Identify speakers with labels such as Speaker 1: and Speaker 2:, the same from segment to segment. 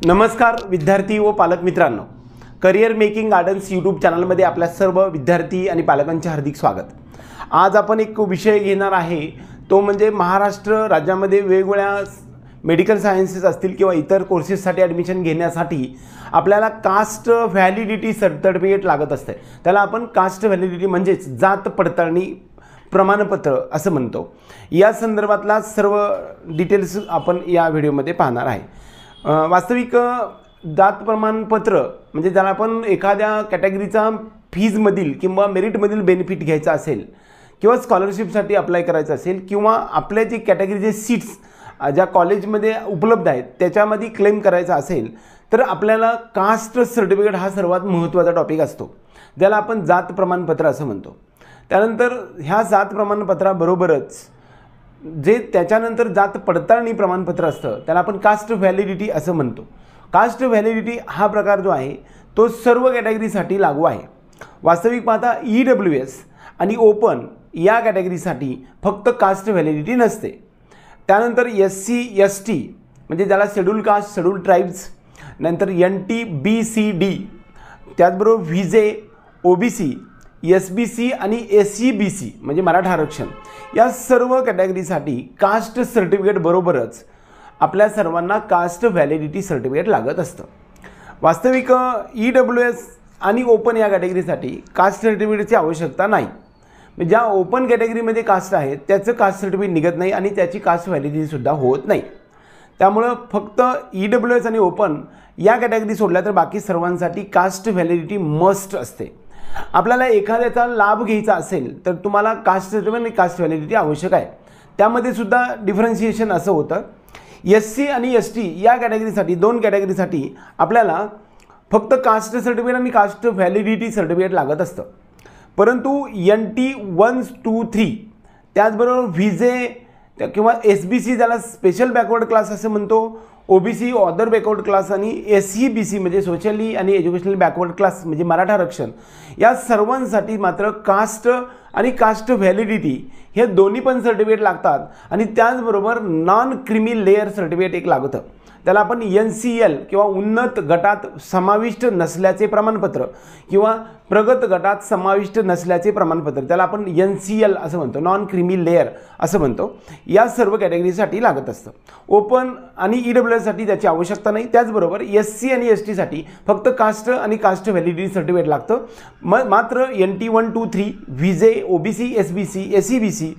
Speaker 1: नमस्कार विद्यार्थी व पालक मित्रांनो, करियर मेकिंग गार्डन्स यूट्यूब चॅनलमध्ये आपल्या सर्व विद्यार्थी आणि पालकांचे हार्दिक स्वागत। आज आपण एक विषय घेणार आहे, तो म्हणजे महाराष्ट्र राज्यामध्ये वेगवेगळ्या मेडिकल सायन्सेस असतील किंवा इतर कोर्सेससाठी ॲडमिशन घेण्यासाठी आपल्याला कास्ट व्हॅलिडिटी सर्टिफिकेट लागत असते। त्याला आपण कास्ट व्हॅलिडिटी म्हणजेच जात पडताळणी प्रमाणपत्र असं म्हणतो। या संदर्भातला सर्व डिटेल्स आपण या व्हिडिओमध्ये पाहणार आहे। वास्तविक जात प्रमाणपत्र म्हणजे ज्याला आपण एखाद्या कॅटेगरीचा फीजमधील किंवा मेरिटमधील बेनिफिट घ्यायचा असेल किंवा स्कॉलरशिपसाठी अप्लाय करायचं असेल किंवा आपल्या जे कॅटेगरीचे सीट्स ज्या कॉलेजमध्ये उपलब्ध आहेत त्याच्यामध्ये क्लेम करायचा असेल तर आपल्याला कास्ट सर्टिफिकेट हा सर्वात महत्त्वाचा टॉपिक असतो, ज्याला आपण जात प्रमाणपत्र असं म्हणतो। त्यानंतर ह्या जात प्रमाणपत्राबरोबरच जे त्याच्यानंतर जात पडताळणी प्रमाणपत्र असतं त्याला आपण कास्ट व्हॅलिडिटी असं म्हणतो। कास्ट व्हॅलिडिटी हा प्रकार जो आहे तो सर्व कॅटेगरीसाठी लागू आहे। वास्तविक पाहता EWS आणि ओपन या कॅटेगरीसाठी फक्त कास्ट व्हॅलिडिटी नसते। त्यानंतर SC ST म्हणजे ज्याला शेड्यूल कास्ट शेड्यूल ट्राईब्स, नंतर NT BCD, त्याचबरोबर VJ OBC SBC आणि SCBC म्हणजे मराठा आरक्षण, या सर्व कॅटेगरीसाठी कास्ट सर्टिफिकेट बरोबरच आपल्या सर्वांना कास्ट व्हॅलिडिटी सर्टिफिकेट लागत असतं। वास्तविक EWS आणि ओपन या कॅटेगरीसाठी कास्ट सर्टिफिकेटची आवश्यकता नाही। ज्या ओपन कॅटेगरीमध्ये कास्ट आहे त्याचं कास्ट सर्टिफिकेट निघत नाही आणि त्याची कास्ट व्हॅलिडिटीसुद्धा होत नाही। त्यामुळं फक्त EWS आणि ओपन या कॅटेगरी सोडल्या तर बाकी सर्वांसाठी कास्ट व्हॅलिडिटी मस्ट असते। आपल्याला एखाद्याचा लाभ घ्यायचा असेल तर तुम्हाला कास्ट सर्टिफिकेट आणि कास्ट व्हॅलिडिटी आवश्यक आहे। त्यामध्ये सुद्धा डिफरन्शिएशन असं होतं, SC आणि ST या कॅटेगरीसाठी दोन कॅटेगरीसाठी आपल्याला फक्त कास्ट सर्टिफिकेट आणि कास्ट व्हॅलिडिटी सर्टिफिकेट लागत असतं, परंतु NT 1, 2, 3 त्याचबरोबर VJ किंवा SBC ज्याला स्पेशल बॅकवर्ड क्लास असं म्हणतो, OBC अदर बॅकवर्ड क्लास आणि SCBC म्हणजे सोशली आणि एज्युकेशनल बॅकवर्ड क्लास म्हणजे मराठा आरक्षण, या सर्वांसाठी मात्र कास्ट आणि कास्ट व्हॅलिडिटी हे दोन्ही पण सर्टिफिकेट लागतात। आणि त्याचबरोबर नॉन क्रिमी लेअर सर्टिफिकेट एक लागतं, त्याला आपण NCL किंवा उन्नत गटात समाविष्ट नसल्याचे प्रमाणपत्र किंवा प्रगत गटात समाविष्ट नसल्याचे प्रमाणपत्र, त्याला आपण NCL असं म्हणतो, नॉन क्रिमी लेअर असं म्हणतो। या सर्व कॅटेगरीसाठी लागत असतं। ओपन आणि EWS साठी त्याची आवश्यकता नाही। त्याचबरोबर SC आणि ST साठी फक्त कास्ट आणि कास्ट व्हॅलिडिटी सर्टिफिकेट लागतं। मात्र NT 1, 2, 3 VJ OBC SBC SCBC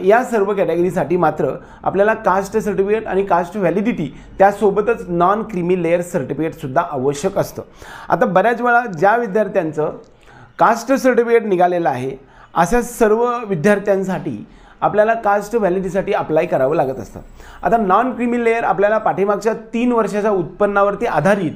Speaker 1: या सर्व कॅटेगरीसाठी मात्र आपल्याला कास्ट सर्टिफिकेट आणि कास्ट व्हॅलिडिटी त्यासोबतच नॉन क्रिमी लेअर सर्टिफिकेटसुद्धा आवश्यक असतं। आता बऱ्याच वेळा ज्या विद्यार्थ्यांचं कास्ट सर्टिफिकेट निघालेलं आहे अशा सर्व विद्यार्थ्यांसाठी आपल्याला कास्ट व्हॅलिडिटीसाठी अप्लाय करावं लागत असतं। आता नॉन क्रिमी लेअर आपल्याला पाठीमागच्या 3 वर्षाच्या उत्पन्नावरती आधारित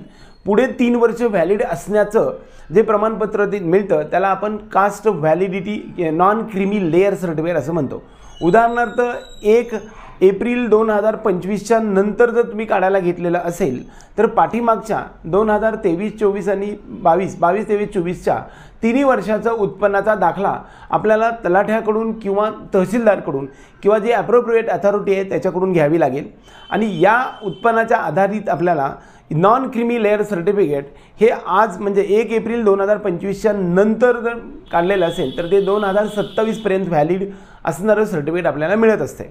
Speaker 1: पुढे 3 वर्ष व्हॅलिड असण्याचं जे प्रमाणपत्र मिळतं त्याला आपण caste validity non creamy layer certificate असं म्हणतो। उदाहरणार्थ 1 एप्रिल 2025च्या नंतर जर तुम्ही काढायला घेतलेलं असेल तर पाठीमागच्या 2023-24 आणि 22-23-24च्या तिन्ही वर्षाचा उत्पन्नाचा दाखला आपल्याला तलाठ्याकडून किंवा तहसीलदारकडून किंवा जे ॲप्रोप्रिएट अथॉरिटी आहे त्याच्याकडून घ्यावी लागेल। आणि या उत्पन्नाच्या आधारित आपल्याला नॉन क्रिमी लेअर सर्टिफिकेट हे आज म्हणजे 1 एप्रिल 2025च्या नंतर जर काढलेलं असेल तर ते 2027 पर्यंत व्हॅलिड असणारं सर्टिफिकेट आपल्याला मिळत असते।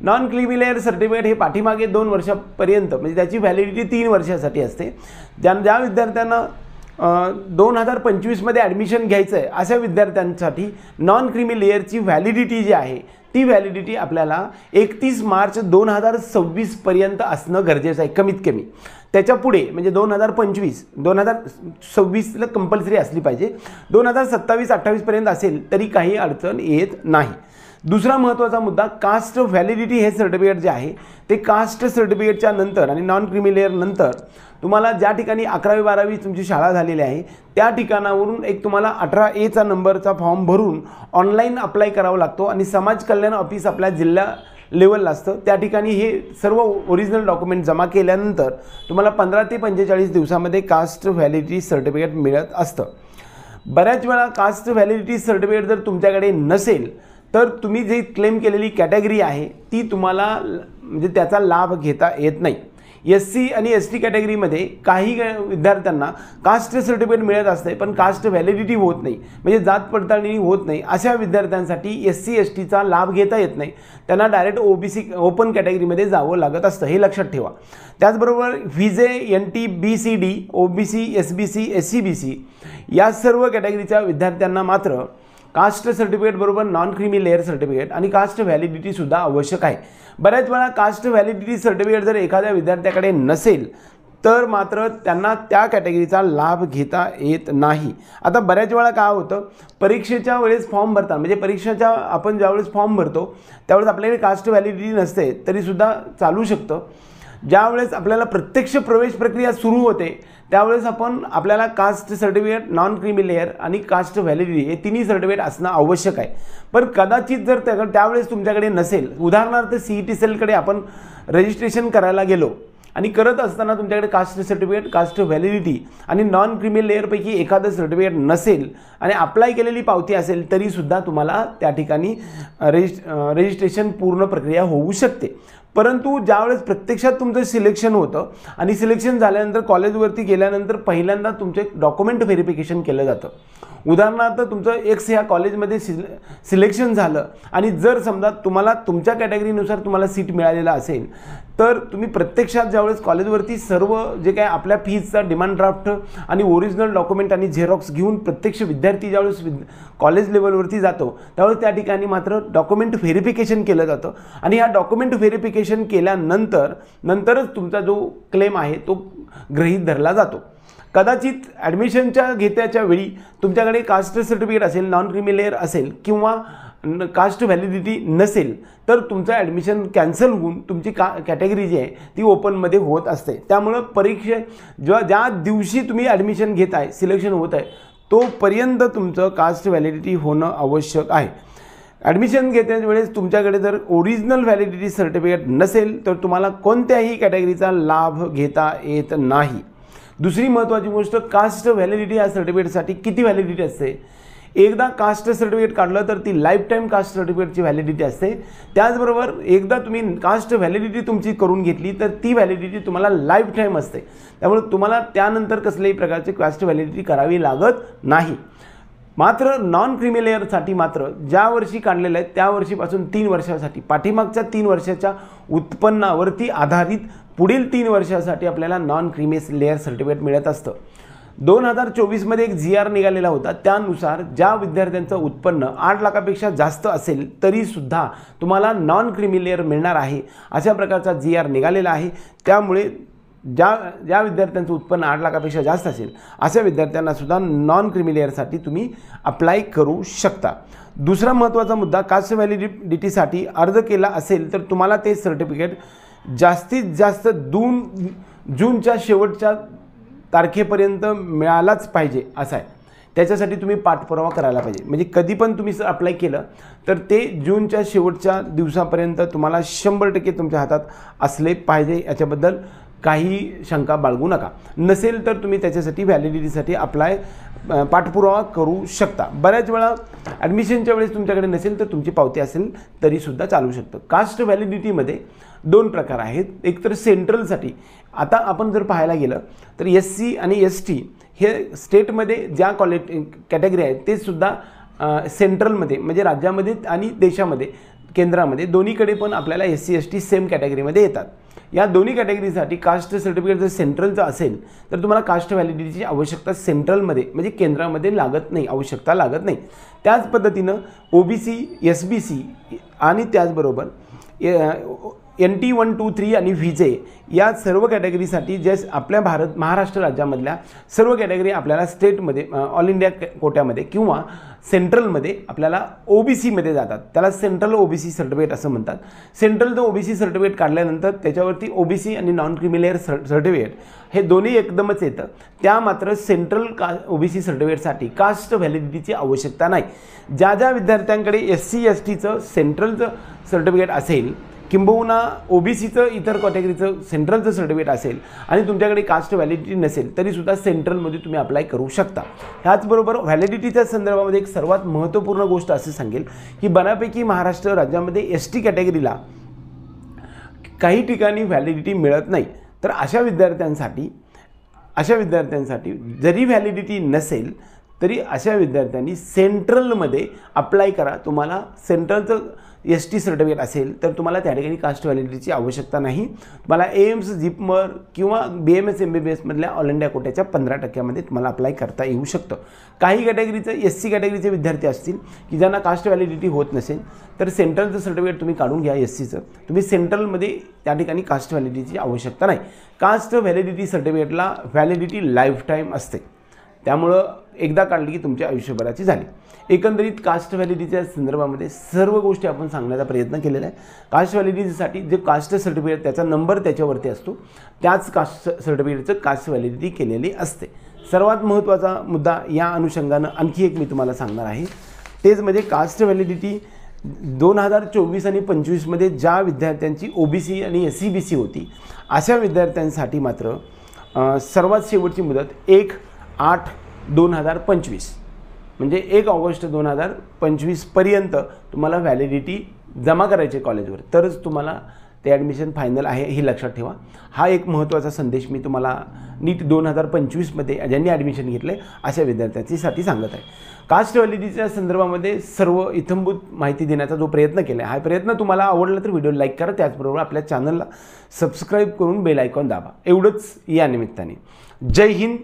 Speaker 1: नॉन क्रिमी लेअर सर्टिफिकेट हे पाठीमागे 2 वर्षापर्यंत म्हणजे त्याची व्हॅलिडिटी 3 वर्षासाठी असते। ज्या विद्यार्थ्यांना 2025मध्ये ॲडमिशन घ्यायचं आहे अशा विद्यार्थ्यांसाठी नॉन क्रिमी लेअरची व्हॅलिडिटी जी आहे ती व्हॅलिडिटी आपल्याला 31 मार्च 2026 पर्यंत असणं गरजेचं आहे कमीत कमी। त्याच्या पुढे म्हणजे 2026ला कंपल्सरी असली पाहिजे, 2027-28 पर्यंत असेल तरी काही अडचण येत नाही। दुसरा महत्त्वाचा मुद्दा, कास्ट व्हॅलिडिटी हे सर्टिफिकेट जे आहे ते कास्ट सर्टिफिकेटच्या नंतर आणि नॉन क्रिमी लेअर नंतर तुम्हाला ज्या ठिकाणी 11वी-12वी तुमची शाळा झालेली आहे त्या ठिकाणावरून एक तुम्हाला 18A नंबरचा फॉर्म भरून ऑनलाईन अप्लाय करावा लागतो आणि समाज कल्याण ऑफिस आपल्या जिल्हा लेवलला असतं। त्या ठिकाणी हे सर्व ओरिजिनल डॉक्युमेंट जमा केल्यानंतर तुम्हाला 15 ते 45 दिवसामध्ये कास्ट व्हॅलिडिटी सर्टिफिकेट मिळत असतं। बऱ्याच वेळा कास्ट व्हॅलिडिटी सर्टिफिकेट जर तुमच्याकडे नसेल तर तुम्ही जी क्लेम केलेली कॅटेगरी आहे ती तुम्हाला म्हणजे त्याचा लाभ घेता येत नाही। SC आणि ST कॅटेगरीमध्ये काही विद्यार्थ्यांना कास्ट सर्टिफिकेट मिळत असते पण कास्ट व्हॅलिडिटी होत नाही, म्हणजे जात पडताळणी होत नाही. अशा विद्यार्थ्यांसाठी SC STचा लाभ घेता येत नाही, त्यांना डायरेक्ट OBC ओपन कॅटेगरीमध्ये जावं लागत असतं, हे लक्षात ठेवा. त्याचबरोबर VJ NT BCD OBC SBC SCBC या सर्व कॅटेगरीच्या विद्यार्थ्यांना मात्र कास्ट सर्टिफिकेट बरोबर नॉन क्रीमी लेअर सर्टिफिकेट आणि कास्ट व्हॅलिडिटी सुद्धा आवश्यक आहे. बऱ्याच वेळा कास्ट व्हॅलिडिटी सर्टिफिकेट जर एखाद्या विद्यार्थ्याकडे नसेल तर मात्र त्यांना त्या कॅटेगरीचा लाभ घेता येत नाही. आता बऱ्याच वेळा काय होतं, परीक्षेच्या वेळेस फॉर्म भरताना, म्हणजे परीक्षेच्या आपण ज्यावेळेस फॉर्म भरतो त्यावेळेस आपल्याकडे कास्ट व्हॅलिडिटी नसते तरीसुद्धा चालू शकतं. ज्यावेळेस आपल्याला प्रत्यक्ष प्रवेश प्रक्रिया सुरू होते त्यावेळेस आपल्याला caste certificate, non creamy layer आणि कास्ट व्हॅलिडिटी हे तिन्ही सर्टिफिकेट असणं आवश्यक आहे. पण कदाचित जर त्यावेळेस तुमच्याकडे नसेल, उदाहरणार्थ CET सेलकडे आपण रजिस्ट्रेशन करायला गेलो आणि करत असताना तुमच्याकडे कास्ट सर्टिफिकेट, कास्ट व्हॅलिडिटी आणि नॉन क्रीमी लेअरपैकी एखादं सर्टिफिकेट नसेल आणि अप्लाय केलेली पावती असेल तरीसुद्धा तुम्हाला त्या ठिकाणी रजिस्ट्रेशन पूर्ण प्रक्रिया होऊ शकते. परंतु ज्यावेळेस प्रत्यक्षात तुमचं सिलेक्शन होतं आणि सिलेक्शन झाल्यानंतर कॉलेजवरती गेल्यानंतर पहिल्यांदा तुमचे डॉक्युमेंट व्हेरिफिकेशन केलं जातं. उदाहरणार्थ तुमचं X ह्या कॉलेजमध्ये सिलेक्शन झालं आणि जर समजा तुम्हाला तुमच्या कॅटेगरीनुसार तुम्हाला सीट मिळालेलं असेल तर तुम्ही प्रत्यक्षात ज्यावेळेस कॉलेजवरती सर्व जे काय आपल्या फीजचा डिमांड ड्राफ्ट आणि ओरिजिनल डॉक्युमेंट आणि झेरॉक्स घेऊन प्रत्यक्ष विद्यार्थी ज्यावेळेस कॉलेज लेवलवरती जातो त्यावेळेस त्या ठिकाणी मात्र डॉक्युमेंट व्हेरिफिकेशन केलं जातं आणि ह्या डॉक्युमेंट व्हेरिफिकेशन केल्यानंतरच तुमचा जो क्लेम आहे तो गृहीत धरला जातो. कदाचित ॲडमिशनच्या घेत्याच्या वेळी तुमच्याकडे कास्ट सर्टिफिकेट असेल, नॉन क्रीमी लेअर असेल किंवा कास्ट व्हॅलिडिटी नसेल तर तुमचं ॲडमिशन कॅन्सल होऊन तुमची कॅटेगरी जी आहे ती ओपनमध्ये होत असते. त्यामुळं ज्या दिवशी तुम्ही ॲडमिशन घेत आहे, सिलेक्शन होत आहे, तोपर्यंत तुमचं कास्ट व्हॅलिडिटी होणं आवश्यक आहे. ॲडमिशन घेण्याच्या वेळेस तुमच्याकडे जर ओरिजिनल व्हॅलिडिटी सर्टिफिकेट नसेल तर तुम्हाला कोणत्याही कॅटेगरीचा लाभ घेता येत नाही. दुसरी महत्त्वाची गोष्ट, कास्ट व्हॅलिडिटी या सर्टिफिकेटसाठी किती व्हॅलिडिटी असते? एकदा कास्ट सर्टिफिकेट काढलं तर ती लाईफ टाईम कास्ट सर्टिफिकेटची व्हॅलिडिटी असते. त्याचबरोबर एकदा तुम्ही कास्ट व्हॅलिडिटी तुमची करून घेतली तर ती व्हॅलिडिटी तुम्हाला लाईफ टाईम असते. त्यामुळे तुम्हाला त्यानंतर कसल्याही प्रकारची कास्ट व्हॅलिडिटी करावी लागत नाही. मात्र नॉन क्रीमी लेअरसाठी मात्र ज्या वर्षी काढलेलं आहे त्या वर्षीपासून 3 वर्षासाठी, पाठीमागच्या 3 वर्षाच्या उत्पन्नावरती आधारित पुढील 3 वर्षासाठी आपल्याला नॉन क्रीमी लेअर सर्टिफिकेट मिळत असतं. 2024मध्ये एक GR निघालेला होता, त्यानुसार ज्या विद्यार्थ्यांचं उत्पन्न 8 लाखापेक्षा जास्त असेल तरीसुद्धा तुम्हाला नॉन क्रीमी लेअर मिळणार आहे, अशा प्रकारचा GR निघालेला आहे. त्यामुळे ज्या विद्यार्थ्यांचं उत्पन्न 8 लाखापेक्षा जास्त असेल अशा विद्यार्थ्यांना सुद्धा नॉन क्रीमी लेअरसाठी तुम्ही अप्लाय करू शकता. दुसरा महत्त्वाचा मुद्दा, कास्ट व्हॅलिडिटीसाठी अर्ज केला असेल तर तुम्हाला ते सर्टिफिकेट जास्तीत जास्त जूनच्या शेवटच्या तारखेपर्यंत मिळालाच पाहिजे असं आहे. त्याच्यासाठी तुम्ही पाठपुरावा करायला पाहिजे. म्हणजे कधी पण तुम्ही अप्लाय केलं तर ते जूनच्या शेवटच्या दिवसापर्यंत तुम्हाला 100% तुमच्या हातात असले पाहिजे. याच्याबद्दल काही शंका बाळगू नका. नसेल तर तुम्ही त्याच्यासाठी व्हॅलिडिटीसाठी पाठपुरावा करू शकता. बऱ्याच वेळा ॲडमिशनच्या वेळेस तुमच्याकडे नसेल तर तुमची पावती असेल तरीसुद्धा चालू शकतं. कास्ट व्हॅलिडिटीमध्ये 2 प्रकार आहेत. एक तर सेंट्रलसाठी, आता आपण जर पाहायला गेलं तर SC आणि ST हे स्टेटमध्ये ज्या कॅटेगरी आहेत ते सुद्धा सेंट्रलमध्ये म्हणजे राज्यामध्ये आणि देशामध्ये केंद्रामध्ये दोन्हीकडे पण आपल्याला SC ST सेम कॅटेगरीमध्ये येतात. या दोन्ही कॅटेगरीसाठी कास्ट सर्टिफिकेट जर सेंट्रलचं असेल तर तुम्हाला कास्ट व्हॅलिडिटीची आवश्यकता सेंट्रलमध्ये म्हणजे केंद्रामध्ये लागत नाही, आवश्यकता लागत नाही. त्याच पद्धतीनं OBC SBC आणि त्याचबरोबर NT 1, 2, 3 आणि VJ या सर्व कॅटेगरीसाठी जे आपल्या महाराष्ट्र राज्यामधल्या सर्व कॅटेगरी आपल्याला स्टेटमध्ये ऑल इंडिया कोट्यामध्ये किंवा सेंट्रलमध्ये आपल्याला OBCमध्ये जातात. त्याला सेंट्रल OBC सर्टिफिकेट असं म्हणतात. सेंट्रलचं OBC सर्टिफिकेट काढल्यानंतर त्याच्यावरती OBC आणि नॉन क्रीमी लेअर सर्टिफिकेट हे दोन्ही एकदमच येतं. त्या मात्र सेंट्रल OBC सर्टिफिकेटसाठी कास्ट व्हॅलिडिटीची आवश्यकता नाही. ज्या विद्यार्थ्यांकडे SC STचं सेंट्रलचं सर्टिफिकेट असेल किंबहुना OBCचं इतर कॅटेगरीचं सेंट्रलचं सर्टिफिकेट असेल आणि तुमच्याकडे कास्ट व्हॅलिडिटी नसेल तरीसुद्धा सेंट्रलमध्ये तुम्ही अप्लाय करू शकता. ह्याचबरोबर व्हॅलिडिटीच्या संदर्भामध्ये एक सर्वात महत्त्वपूर्ण गोष्ट असं सांगेल की बऱ्यापैकी महाराष्ट्र राज्यामध्ये ST कॅटेगरीला काही ठिकाणी व्हॅलिडिटी मिळत नाही. तर अशा विद्यार्थ्यांसाठी जरी व्हॅलिडिटी नसेल तरी अशा विद्यार्थ्यांनी सेंट्रलमध्ये अप्लाय करा. तुम्हाला सेंट्रलचं ST सर्टिफिकेट असेल तर तुम्हाला त्या ठिकाणी कास्ट व्हॅलिडिटीची आवश्यकता नाही. तुम्हाला एम्स, जिपमर किंवा BMS MBBS मधल्या ऑल इंडिया कोट्याच्या 15% तुम्हाला अप्लाय करता येऊ शकतं. काही कॅटेगरीचं SC कॅटेगरीचे विद्यार्थी असतील की ज्यांना कास्ट व्हॅलिडिटी होत नसेल तर सेंट्रलचं सर्टिफिकेट तुम्ही काढून घ्या. SCचं तुम्ही सेंट्रलमध्ये त्या ठिकाणी कास्ट व्हॅलिडिटीची आवश्यकता नाही. कास्ट व्हॅलिडिटी सर्टिफिकेटला व्हॅलिडिटी लाईफ टाईम असते, त्यामुळं एकदा काढली की तुमच्या आयुष्यभराची झाली. एकंदरीत कास्ट व्हॅलिडिटीच्या संदर्भामध्ये सर्व गोष्टी आपण सांगण्याचा प्रयत्न केलेला आहे. कास्ट व्हॅलिडिटीसाठी जे कास्ट सर्टिफिकेट त्याचा नंबर त्याच्यावरती असतो, त्याच कास्ट सर्टिफिकेटचं कास्ट व्हॅलिडिटी केलेली असते. सर्वात महत्त्वाचा मुद्दा या अनुषंगानं आणखी एक मी तुम्हाला सांगणार आहे, तेच म्हणजे कास्ट व्हॅलिडिटी 2024 आणि 25मध्ये ज्या विद्यार्थ्यांची OBC आणि SCBC होती अशा विद्यार्थ्यांसाठी मात्र सर्वात शेवटची मुदत 1/8/2025 म्हणजे 1 ऑगस्ट 2025 पर्यंत तुम्हाला व्हॅलिडिटी जमा करायची कॉलेजवर, तरच तुम्हाला ते ॲडमिशन फायनल आहे हे लक्षात ठेवा. हा एक महत्त्वाचा संदेश मी तुम्हाला नीट 2025मध्ये ज्यांनी ॲडमिशन घेतलं आहे अशा विद्यार्थ्यांसाठी सांगत आहे. कास्ट व्हॅलिडिटीच्या संदर्भामध्ये सर्व इत्थंभूत माहिती देण्याचा जो प्रयत्न केला आहे, हा प्रयत्न तुम्हाला आवडला तर व्हिडिओ लाईक करा, त्याचबरोबर आपल्या चॅनलला सबस्क्राईब करून बेल आयकॉन दाबा. एवढंच या निमित्ताने. जय हिंद.